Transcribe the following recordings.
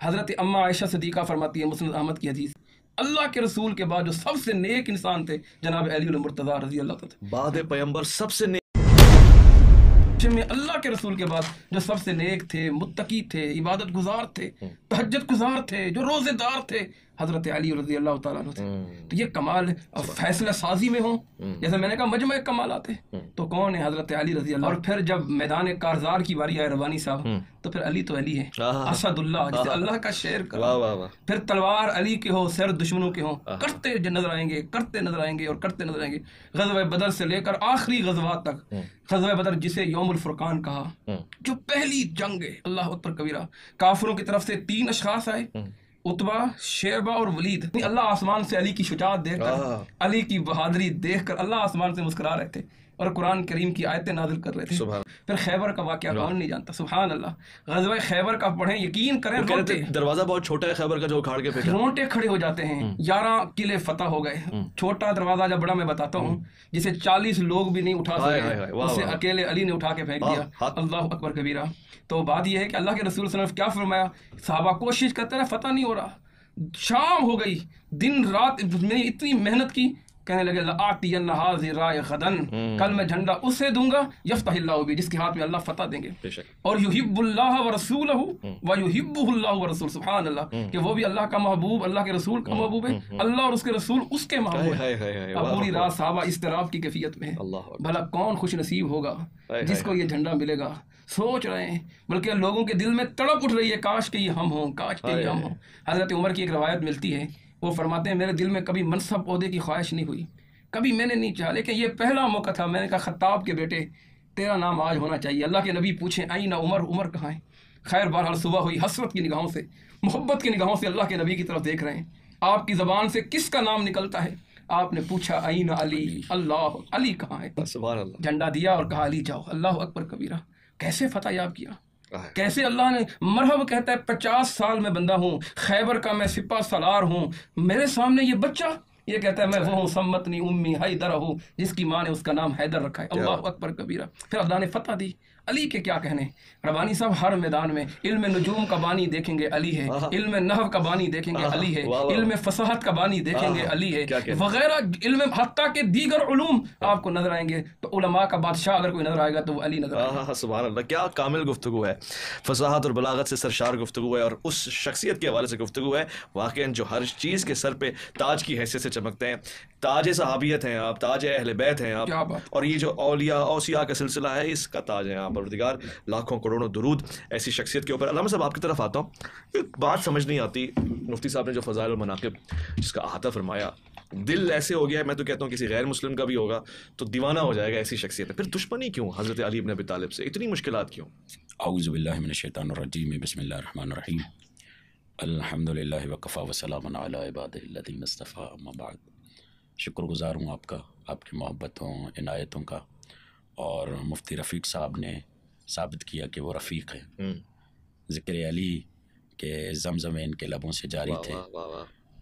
حضرت اما عائشہ صدیقہ فرماتی ہے، مسند احمد کی حدیث، اللہ کے رسول کے بعد جو سب سے نیک انسان تھے جناب علی المرتضیٰ رضی اللہ تعالیٰ، بعد پیغمبر سب سے میں اللہ کے رسول کے بعد جو سب سے نیک تھے، متقی تھے، عبادت گزار تھے، تہجد گزار تھے، جو روزے دار تھے، حضرت علی رضی اللہ تعالیٰ عنہ تھے۔ تو یہ کمال فیصلہ سازی میں ہوں، جیسے میں نے کہا مجمع کمالات ہے، تو کون ہے؟ حضرت علی رضی اللہ۔ اور پھر جب میدان کارزار کی باری آئے ربانی صاحب، تو پھر علی تو علی ہے، اسد اللہ، جسے اللہ کا شعر کرا۔ پھر تلوار علی کے ہو، سر دشمنوں کے ہوں، کرتے نظر آئیں گے، کرتے نظر آئیں گے اور کرتے نظر آئیں گے، غزوہ بدر سے لے کر آخری غزوات تک۔ غزوہ بدر جسے یوم الفرقان کہا، جو پہلی جنگ ہے، اللہ اکبر کبیرہ، کافروں کی طرف سے 3 اشخاص آئے، عتبہ، شیبہ اور ولید۔ اللہ آسمان سے علی کی شجاعت دیکھ کر، علی کی بہادری دیکھ کر اللہ آسمان سے مسکرا رہے تھے اور قرآن کریم کی آیتیں نازل کر رہے تھے۔ پھر خیبر کا واقعہ کون نہیں جانتا، سبحان اللہ۔ غزوہ خیبر کا پڑھیں، یقین کریں، دروازہ بہت چھوٹا ہے خیبر کا جو اکھاڑ کے پھینکا، رونٹے کھڑے ہو جاتے ہیں۔ 11 قلعے فتح ہو گئے، چھوٹا دروازہ جب بڑا میں بتاتا ہوں، جسے 40 لوگ بھی نہیں اٹھا سکے، اسے اکیلے علی نے اٹھا کے پھینک دیا، اللہ اکبر کبیرہ۔ تو بات یہ ہے کہ اللہ کے رسول صلی اللہ علیہ وسلم کیا فرمایا، صحابہ کوشش کرتے رہے، فتح نہیں ہو رہا، شام ہو گئی، دن رات میں نے اتنی محنت کی، کہنے لگے لآتین ھذہ رائے غدن، کل میں جھنڈا اسے دوں گا یفتح اللہ بھی، جس کے ہاتھ میں اللہ فتح دیں گے، اور یحب اللہ ورسولہ ویحبہ اللہ ورسول، سبحان اللہ، کہ وہ بھی اللہ کا محبوب، اللہ کے رسول کا محبوب ہے، اللہ اور اس کے رسول اس کے محبوب ہے۔ اب پوری رات صحابہ اضطراب کی کیفیت میں ہیں، بھلا کون خوش نصیب ہوگا جس کو یہ جھنڈا ملے گا، سوچ رہے ہیں، بلکہ لوگوں کے دل میں تڑپ اٹھ رہی ہے، کاش کہ یہ ہم ہوں، کاش کہ یہ ہم ہوں۔ حضرت عمر کی ایک روایت ملتی ہے، وہ فرماتے ہیں میرے دل میں کبھی منصب عہدے کی خواہش نہیں ہوئی، کبھی میں نے نہیں چاہا، لیکن یہ پہلا موقع تھا، میں نے کہا خطاب کے بیٹے تیرا نام آج ہونا چاہیے۔ اللہ کے نبی پوچھیں آئین عمر، عمر کہاں ہے؟ خیر بہرحال صبح ہوئی، حسرت کی نگاہوں سے، محبت کی نگاہوں سے اللہ کے نبی کی طرف دیکھ رہے ہیں، آپ کی زبان سے کس کا نام نکلتا ہے؟ آپ نے پوچھا آئین علی، اللہ، علی کہاں ہے؟ سبحان اللہ، جھنڈا دیا اور کہا علی جاؤ، اللہ اکبر کبیرہ۔ کیسے فتح یاب کیا، کیسے اللہ نے مرحب کہتا ہے، 50 سال میں بندہ ہوں، خیبر کا میں سپہ سالار ہوں، میرے سامنے یہ بچہ یہ کہتا ہے میں وہ ہوں سمتنی امی حیدر ہوں، جس کی ماں نے اس کا نام حیدر رکھا ہے، اللہ اکبر کبیرہ۔ پھر اللہ نے فتح دی، علی کے کیا کہنے۔ ربانی صاحب ہر میدان میں علم نجوم کا بانی دیکھیں گے علی ہے، علم نحو کا بانی دیکھیں گے علی ہے، علم فصاحت کا بانی دیکھیں گے علی ہے، وغیرہ علم، حتیٰ کہ دیگر علوم آپ کو نظر آئیں گے، تو علماء کا بادشاہ اگر کوئی نظر آئے گا تو وہ علی نظر آئے گا۔ سبحان اللہ، کیا کامل گفتگو ہے، فصاحت اور بلاغت سے سرشار گفتگو ہے، اور اس شخصیت کے حوالے سے گفتگو ہے واقعاً جو ہر چیز کے سر پہ تاج کی حیثیت سے چمکتے ہیں۔ تاج صحابیت ہیں آپ، تاج اہل بیت ہیں آپ، اور یہ جو اولیاء اوصیاء کا سلسلہ ہے اس کا تاج ہے آپ، پروردگار لاکھوں کروڑوں درود ایسی شخصیت کے اوپر۔ علامہ صاحب آپ کی طرف آتا ہوں، ایک بات سمجھ نہیں آتی، مفتی صاحب نے جو فضائل المناقب جس کا احاطہ فرمایا، دل ایسے ہو گیا ہے، میں تو کہتا ہوں کسی غیر مسلم کا بھی ہوگا تو دیوانہ ہو جائے گا ایسی شخصیت ہے، پھر دشمنی کیوں حضرت علی بن ابی طالب سے، اتنی مشکلات کیوں؟ اعوذ باللہ من الشیطان الرجیم، بسم اللہ الرحمن الرحیم، الحمدللہ وکفی وسلام علی عبادہ الذین اصطفی، اما بعد۔ شکر گزار ہوں آپ کا، آپ کی محبتوں، عنایتوں کا، اور مفتی رفیق صاحب نے ثابت کیا کہ وہ رفیق ہیں۔ ذکر علی کے زمزم ان کے لبوں سے جاری تھے،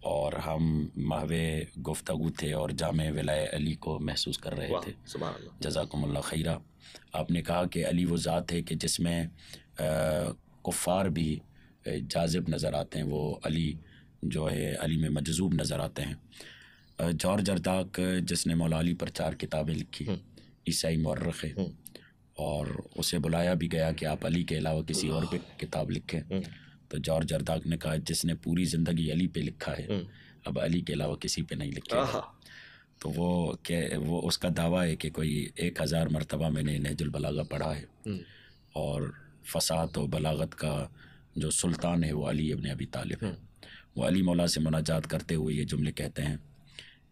اور ہم محو گفتگو تھے اور جامع ولائے علی کو محسوس کر رہے تھے۔ جزاکم اللہ خیرہ۔ آپ نے کہا کہ علی وہ ذات ہے کہ جس میں کفار بھی جاذب نظر آتے ہیں، وہ علی جو ہے علی میں مجذوب نظر آتے ہیں۔ جارج جرداق جس نے مولا علی پر 4 کتابیں لکھی، عیسائی مورخ ہے، اور اسے بلایا بھی گیا کہ آپ علی کے علاوہ کسی اور پہ کتاب لکھیں، تو جارج جرداق نے کہا جس نے پوری زندگی علی پہ لکھا ہے اب علی کے علاوہ کسی پہ نہیں لکھے گا۔ تو وہ اس کا دعویٰ ہے کہ کوئی 1000 مرتبہ میں نے نہج البلاغہ پڑھا ہے، اور فصاحت و بلاغت کا جو سلطان ہے وہ علی ابن ابی طالب ہے۔ وہ علی مولا سے مناجات کرتے ہوئے یہ جملے کہتے ہیں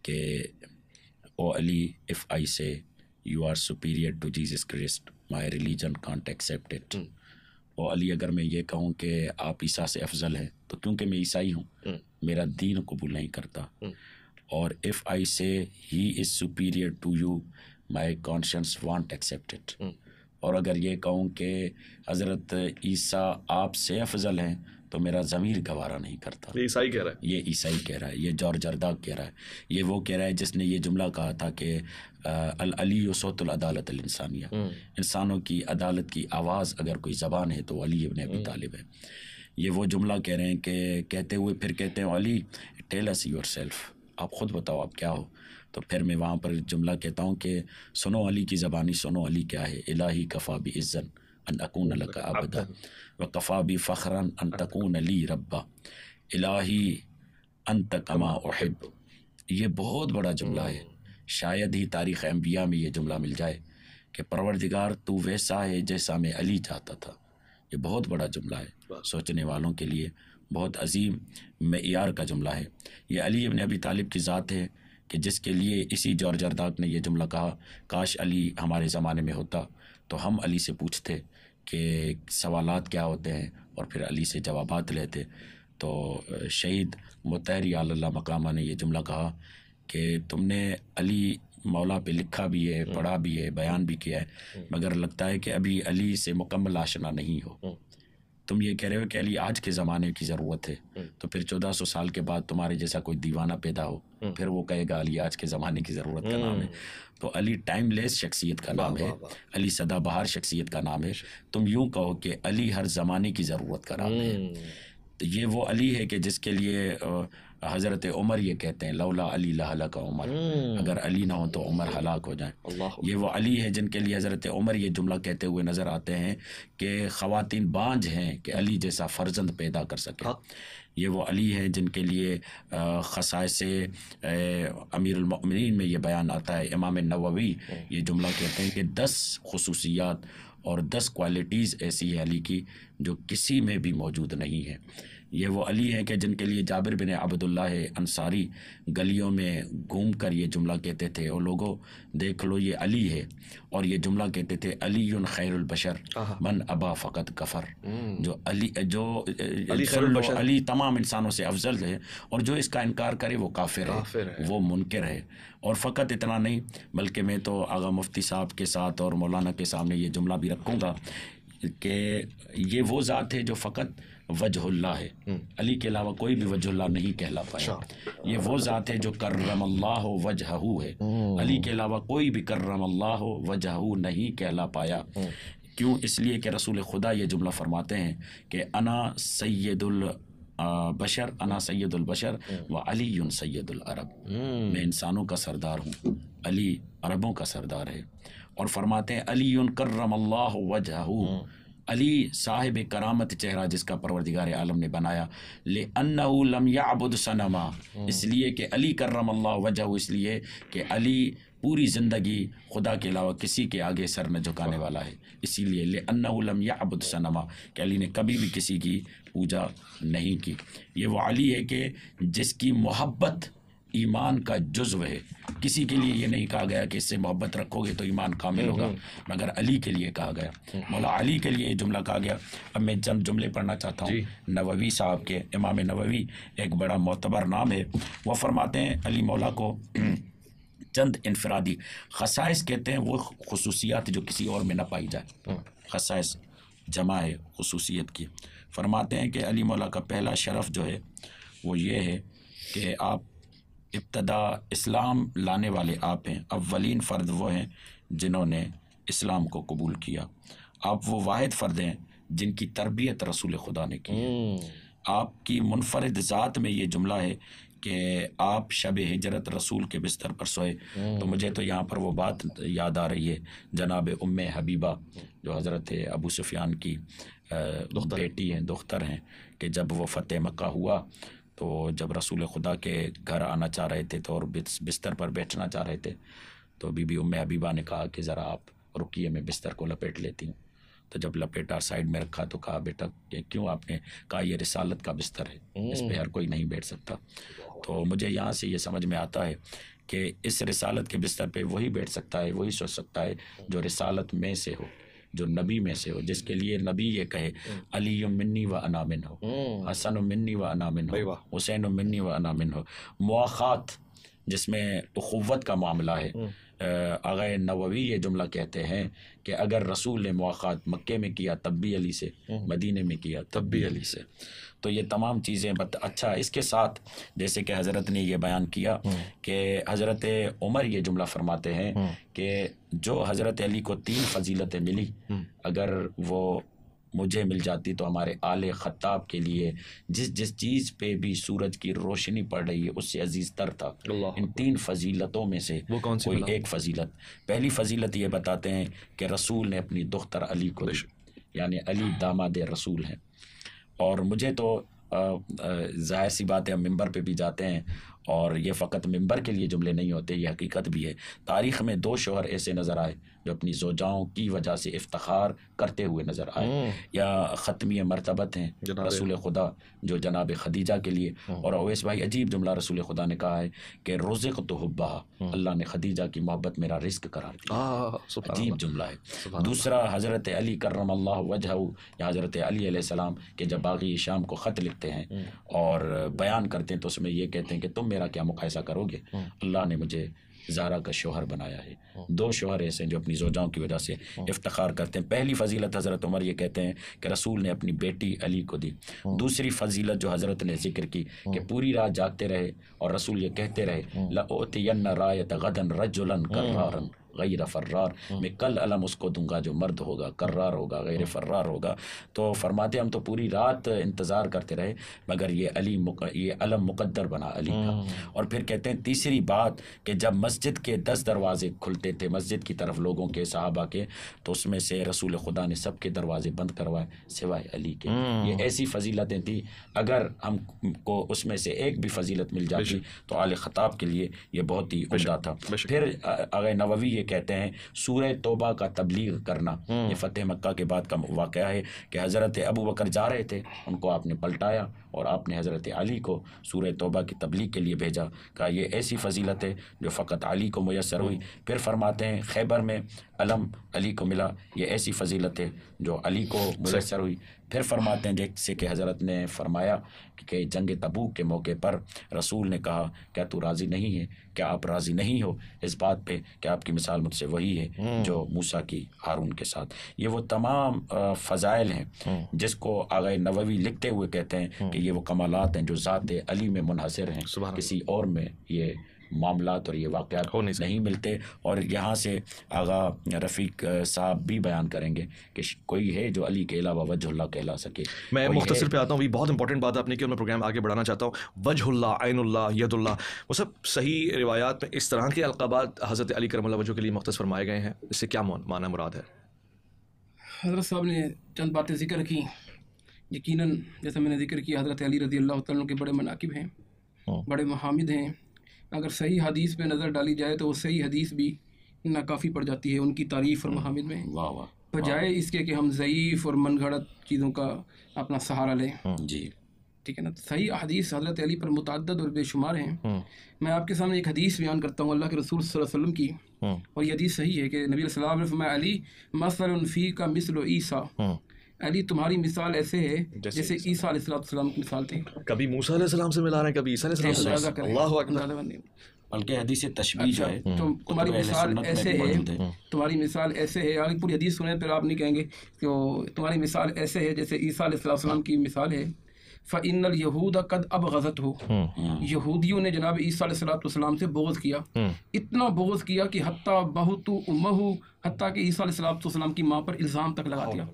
کہ او علی if I say you are superior to Jesus Christ my religion can't accept it۔ او علی اگر میں یہ کہوں کہ آپ عیسیٰ سے افضل ہیں تو کیونکہ میں عیسائی ہوں میرا دین قبول نہیں کرتا، اور if I say he is superior to you my conscience won't accept it، اور اگر یہ کہوں کہ حضرت عیسیٰ آپ سے افضل ہیں تو میرا ضمیر گوارا نہیں کرتا۔ یہ عیسائی کہہ رہا ہے، یہ عیسائی کہہ رہا ہے، یہ جارج جرداق کہہ رہا ہے، یہ وہ کہہ رہا ہے جس نے یہ جملہ کہا تھا کہ العلی صوت العدالت الانسانیہ، انسانوں کی عدالت کی آواز اگر کوئی زبان ہے تو علی ابن ابی طالب ہے۔ یہ وہ جملہ کہہ رہے ہیں کہ کہتے ہوئے پھر کہتے ہیں علی ٹیل اس یور سیلف، آپ خود بتاؤ آپ کیا ہو. تو پھر میں وہاں پر جملہ کہتا ہوں کہ سنو علی کی زبانی، سنو علی کیا ہے. الہی کفا بعزن ان اکون لک عبدا وکفا بفخرا ان تکون لی ربا الہی انت کما احب. یہ بہت بڑا جملہ ہے، شاید ہی تاریخ انبیاء میں یہ جملہ مل جائے کہ پروردگار تو ویسا ہے جیسا میں علی چاہتا تھا. یہ بہت بڑا جملہ ہے، سوچنے والوں کے لیے بہت عظیم معیار کا جملہ ہے. یہ علی ابن ابی طالب کی ذات ہے کہ جس کے لیے اسی جورج ارداق نے یہ جملہ کہا، کاش علی ہمارے زمانے میں ہوتا تو ہم علی سے پوچھتے کہ سوالات کیا ہوتے ہیں اور پھر علی سے جوابات لیتے. تو شہید مطہری اللہ مقامہ نے یہ جملہ کہا کہ تم نے علی مولا پہ لکھا بھی ہے، پڑھا بھی ہے، بیان بھی کیا ہے، مگر لگتا ہے کہ ابھی علی سے مکمل آشنا نہیں ہو. تم یہ کہہ رہے ہو کہ علی آج کے زمانے کی ضرورت ہے، تو پھر 1400 سال کے بعد تمہارے جیسا کوئی دیوانہ پیدا ہو، پھر وہ کہے گا علی آج کے زمانے کی ضرورت کا نام ہے. تو علی ٹائم لیس شخصیت کا نام ہے، علی سدا بہار شخصیت کا نام ہے. تم یوں کہو کہ علی ہر زمانے کی ضرورت کا نام ہے. تو یہ وہ علی ہے کہ جس کے لیے حضرت عمر یہ کہتے ہیں لولا علی لہلک عمر، اگر علی نہ ہو تو عمر ہلاک ہو جائیں. یہ وہ علی ہے جن کے لیے حضرت عمر یہ جملہ کہتے ہوئے نظر آتے ہیں کہ خواتین بانجھ ہیں کہ علی جیسا فرزند پیدا کر سکے. یہ وہ علی ہے جن کے لیے خصائص امیر المؤمنین میں یہ بیان آتا ہے. امام نووی یہ جملہ کہتے ہیں کہ 10 خصوصیات اور 10 کوالٹیز ایسی ہے علی کی جو کسی میں بھی موجود نہیں ہے. یہ وہ علی ہیں کہ جن کے لیے جابر بن عبداللہ انصاری گلیوں میں گھوم کر یہ جملہ کہتے تھے، اور لوگوں دیکھ لو یہ علی ہے، اور یہ جملہ کہتے تھے علی خیر البشر من ابا فقط کفر. جو علی تمام انسانوں سے افضل ہے، اور جو اس کا انکار کرے وہ کافر ہے، وہ منکر ہے. اور فقط اتنا نہیں بلکہ میں تو آغا مفتی صاحب کے ساتھ اور مولانا کے سامنے یہ جملہ بھی رکھوں گا کہ یہ وہ ذات ہے جو فقط وجہ اللہ ہے، علی کے علاوہ کوئی بھی وجہ اللہ نہیں کہلا پایا. یہ وہ ذات ہے جو کرم اللہ وجہہ ہے، علی کے علاوہ کوئی بھی کرم اللہ وجہہ نہیں کہلا پایا. کیوں؟ اس لیے کہ رسول خدا یہ جملہ فرماتے ہیں کہ انا سید البشر، انا سید البشر و علی سید العرب. میں انسانوں کا سردار ہوں، علی عربوں کا سردار ہے. اور فرماتے ہیں علی کرم اللہ وجہہ، علی صاحب کرامت چہرہ جس کا پروردگار عالم نے بنایا. لِأَنَّهُ لَمْ يَعْبُدْ صَنَمًا، اس لیے کہ علی کرم اللہ وجہ، اس لیے کہ علی پوری زندگی خدا کے علاوہ کسی کے آگے سر نہ جھکانے والا ہے. اسی لیے لِأَنَّهُ لَمْ يَعْبُدْ صَنَمًا کہ علی نے کبھی بھی کسی کی پوجا نہیں کی. یہ وہ علی ہے کہ جس کی محبت ایمان کا جزو ہے. کسی کے لیے یہ نہیں کہا گیا کہ اس سے محبت رکھو گے تو ایمان کامل ہوگا، مگر علی کے لیے کہا گیا، مولا علی کے لیے یہ جملہ کہا گیا. اب میں چند جملے پڑھنا چاہتا ہوں نووی صاحب کے. امام نووی ایک بڑا معتبر نام ہے. وہ فرماتے ہیں علی مولا کو چند انفرادی خصائص کہتے ہیں، وہ خصوصیات جو کسی اور میں نہ پائی جائے. خصائص جمع ہے خصوصیت کی. فرماتے ہیں کہ علی مولا کا پہلا شرف جو ہے وہ یہ ہے کہ آپ ابتدا اسلام لانے والے آپ ہیں، اولین فرد وہ ہیں جنہوں نے اسلام کو قبول کیا. آپ وہ واحد فرد ہیں جن کی تربیت رسول خدا نے کی. آپ کی منفرد ذات میں یہ جملہ ہے کہ آپ شب ہجرت رسول کے بستر پر سوئے. تو مجھے تو یہاں پر وہ بات یاد آ رہی ہے جناب ام حبیبہ جو حضرت ابو سفیان کی بیٹی ہیں، دختر ہیں، کہ جب وہ فتح مکہ ہوا تو جب رسول خدا کے گھر آنا چاہ رہے تھے تو اور بستر پر بیٹھنا چاہ رہے تھے تو بی بی ام حبیبہ نے کہا کہ ذرا آپ رکیے، میں بستر کو لپیٹ لیتی ہوں. تو جب لپیٹا سائڈ میں رکھا تو کہا بیٹا کہ کیوں؟ آپ نے کہا یہ رسالت کا بستر ہے، اس پہ ہر کوئی نہیں بیٹھ سکتا. تو مجھے یہاں سے یہ سمجھ میں آتا ہے کہ اس رسالت کے بستر پہ وہی بیٹھ سکتا ہے، وہی سوچ سکتا ہے جو رسالت میں سے ہو، جو نبی میں سے ہو، جس کے لیے نبی یہ کہے علی منی و انا منہ، حسن منی و انا منہ، حسین منی و انا منہ. مواخات جس میں اخوت کا معاملہ ہے. آغا نووی یہ جملہ کہتے ہیں کہ اگر رسول نے مواخات مکے میں کیا تب بھی علی سے، مدینے میں کیا تب بھی علی سے. تو یہ تمام چیزیں اچھا اس کے ساتھ جیسے کہ حضرت نے یہ بیان کیا کہ حضرت عمر یہ جملہ فرماتے ہیں کہ جو حضرت علی کو 3 فضیلتیں ملی، اگر وہ مجھے مل جاتی تو ہمارے آل خطاب کے لیے جس چیز پہ بھی سورج کی روشنی پڑ رہی ہے اس سے عزیز تر تھا۔ ان 3 فضیلتوں میں سے کوئی ایک فضیلت، پہلی فضیلت یہ بتاتے ہیں کہ رسول نے اپنی دختر علی کو، یعنی علی داماد رسول ہیں۔ اور مجھے تو ظاہر سی بات ہے، ہم ممبر پہ بھی جاتے ہیں اور یہ فقط ممبر کے لیے جملے نہیں ہوتے، یہ حقیقت بھی ہے۔ تاریخ میں 2 شوہر ایسے نظر آئے جو اپنی زوجاؤں کی وجہ سے افتخار کرتے ہوئے نظر آئے، یا ختمی مرتبت ہیں رسول خدا جو جناب خدیجہ کے لیے۔ اور اویس بھائی عجیب جملہ رسول خدا نے کہا ہے کہ رزقت حبھا، اللہ نے خدیجہ کی محبت میرا رزق قرار دیا، عجیب جملہ ہے۔ دوسرا حضرت علی کرم اللہ وجہہ، یا حضرت علی علیہ السلام کہ جب باغی شام کو خط لکھتے ہیں اور بیان کرتے ہیں تو اس میں یہ کہتے ہیں کہ تم میرا کیا مقایسہ کرو گے، اللہ نے مجھے زارا کا شوہر بنایا ہے۔ 2 شوہر ایسے ہیں جو اپنی زوجاؤں کی وجہ سے افتخار کرتے ہیں۔ پہلی فضیلت حضرت عمر یہ کہتے ہیں کہ رسول نے اپنی بیٹی علی کو دی۔ دوسری فضیلت جو حضرت نے ذکر کی کہ پوری رات جاگتے رہے اور رسول یہ کہتے رہے لَأُؤْتِيَنَّ رَایَةَ غَدًا رَجُلًا كَرَّارًا غیر فرار، میں کل علم اس کو دوں گا جو مرد ہوگا، کرار ہوگا، غیر فرار ہوگا۔ تو فرماتے ہم تو پوری رات انتظار کرتے رہے مگر یہ علم مقدر بنا علی کا۔ اور پھر کہتے ہیں تیسری بات کہ جب مسجد کے 10 دروازے کھلتے تھے مسجد کی طرف لوگوں کے، صحابہ کے، تو اس میں سے رسول خدا نے سب کے دروازے بند کروائے سوائے علی کے۔ یہ ایسی فضیلتیں تھیں، اگر ہم کو اس میں سے ایک بھی فضیلت مل جاتی تو آل خطاب کے لیے یہ بہت ہی عمدہ تھا۔ پھر آغا نووی یہ کہتے ہیں سورہ توبہ کا تبلیغ کرنا، یہ فتح مکہ کے بعد کا واقعہ ہے کہ حضرت ابو بکر جا رہے تھے، ان کو آپ نے پلٹایا اور آپ نے حضرت علی کو سورہ توبہ کی تبلیغ کے لیے بھیجا، کہا یہ ایسی فضیلت ہے جو فقط علی کو میسر ہوئی۔ پھر فرماتے ہیں خیبر میں علم علی کو ملا، یہ ایسی فضیلت ہے جو علی کو میسر ہوئی۔ پھر فرماتے ہیں جیسے کہ حضرت نے فرمایا کہ جنگ تبوک کے موقع پر رسول نے کہا کیا تو راضی نہیں ہے، کیا آپ راضی نہیں ہو اس بات پہ کہ آپ کی مثال مجھ سے وہی ہے جو موسیٰ کی ہارون کے ساتھ۔ یہ وہ تمام فضائل ہیں جس کو آغا نووی لکھتے ہوئے کہتے ہیں کہ یہ وہ کمالات ہیں جو ذات علی میں منحصر ہیں، کسی اور میں یہ معاملات اور یہ واقعات نہیں ملتے۔ اور یہاں سے آغا رفیق صاحب بھی بیان کریں گے کہ کوئی ہے جو علی کے علاوہ وجہ اللہ کہلا سکے۔ میں مختصر پہ آتا ہوں، یہ بہت امپورٹنٹ بات آپ نے کی اور میں پروگرام آگے بڑھانا چاہتا ہوں۔ وجہ اللہ، عین اللہ، ید اللہ، وہ سب صحیح روایات میں اس طرح کے القابات حضرت علی کرم اللہ وجہ کے لیے مختص فرمائے گئے ہیں، اس سے کیا معنی مراد ہے؟ حضرت صاحب نے چند باتیں ذکر کی، یقیناً جیسا میں نے ذکر کیا حضرت علی رضی اللہ تعالیٰ کے بڑے مناقب ہیں، بڑے محامد ہیں۔ اگر صحیح حدیث پہ نظر ڈالی جائے تو وہ صحیح حدیث بھی ناکافی پڑ جاتی ہے ان کی تعریف اور محامد میں، بجائے اس کے کہ ہم ضعیف اور من گھڑت چیزوں کا اپنا سہارا لیں۔ جی ٹھیک ہے نا، صحیح حدیث حضرت علی پر متعدد اور بے شمار ہیں۔ میں آپ کے سامنے ایک حدیث بیان کرتا ہوں اللہ کے رسول صلی اللہ علیہ وسلم کی، اور یہ حدیث صحیح ہے کہ نبی علیہ السلام نے فرمایا علی مثل فیک مثل عیسیٰ، علی تمہاری مثال ایسے ہے جیسے عیسیٰ علیہ السلام کی مثال تھی۔ کبھی موسیٰ علیہ السلام سے ملا رہے ہیں، کبھی عیسیٰ علیہ السلام سے، اللہ اکبر۔ بلکہ حدیث تشبیہ جو ہے تمہاری مثال ایسے ہے، تمہاری مثال ایسے ہے، آگے پوری حدیث سنیں پھر آپ نہیں کہیں گے کہ تمہاری مثال ایسے ہے جیسے عیسیٰ علیہ السلام کی مثال ہے۔ فَإِنَّ الْيَهُودَ قَدْ أَبْغَضَتْهُ، یہودیوں نے جناب عیسیٰ علیہ السلام سے بغض کیا، اتنا بغض کیا کہ حتیٰ بہت امہ، حتیٰ کہ عیسیٰ علیہ السلام کی ماں پر الزام تک لگا دیا۔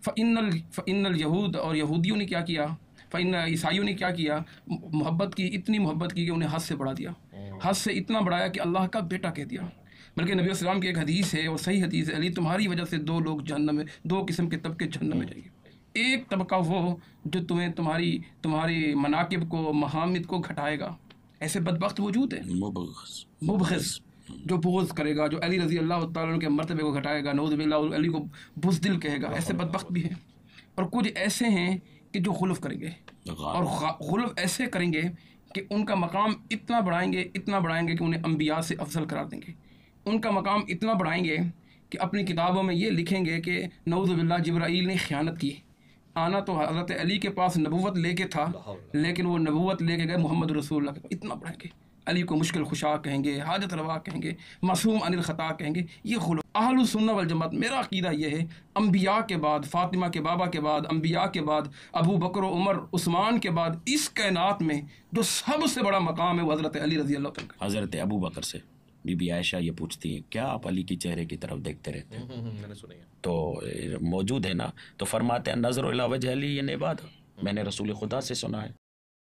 فَإِنَّ الْيَهُودَ، اور یہودیوں نے کیا کیا، فَإِنَّ عیسائیوں نے کیا کیا، محبت کی، اتنی محبت کی کہ انہیں حد سے بڑھا دیا، حد سے اتنا بڑھایا کہ اللہ کا بیٹا کہہ دیا۔ بلکہ نبی علیہ السلام کی ایک حدیث ہے اور صحیح حدیث ہے، علی تمہاری وجہ سے 2 لوگ جہنم میں، 2 قسم کے طبقے جہنم میں جائیں گے۔ ایک طبقہ وہ جو تمہیں تمہاری مناقب کو، محامد کو گھٹائے گا، ایسے بدبخت وجود ہے، مبغض، جو بغض کرے گا، جو علی رضی اللہ تعالیٰ کے مرتبے کو گھٹائے گا، نعوذ باللہ علی کو بزدل کہے گا، ایسے بدبخت بھی ہیں۔ اور کچھ ایسے ہیں کہ جو غلف کریں گے، اور غلف ایسے کریں گے کہ ان کا مقام اتنا بڑھائیں گے کہ انہیں انبیاء سے افضل قرار دیں گے، ان کا مقام اتنا بڑھائیں گے کہ اپنی کتابوں میں یہ لکھیں گے کہ نعوذ باللہ جبرائیل نے خیانت کی، آنا تو حضرت علی کے پاس نبوت لے کے تھا لیکن وہ نبوت لے کے گئے محمد رسول اللہ کے پاس، اتنا بڑھائیں گے، علی کو مشکل خشا کہیں گے، حاجت روا کہیں گے، معصوم عن الخطا کہیں گے۔ یہ خلق اہل السنہ والجماعت، میرا عقیدہ یہ ہے انبیاء کے بعد، فاطمہ کے بابا کے بعد، انبیاء کے بعد، ابو بکر و عمر عثمان کے بعد، اس کائنات میں جو سب سے بڑا مقام ہے وہ حضرت علی رضی اللہ عنہ، حضرت ابو بکر سے بی بی عائشہ یہ پوچھتی ہیں کیا آپ علی کے چہرے کی طرف دیکھتے رہتے ہیں؟ میں نے سنی ہے. تو موجود ہے نا، تو فرماتے ہیں نظر الی وجہ علی عبادہ، میں نے رسول خدا سے سنا ہے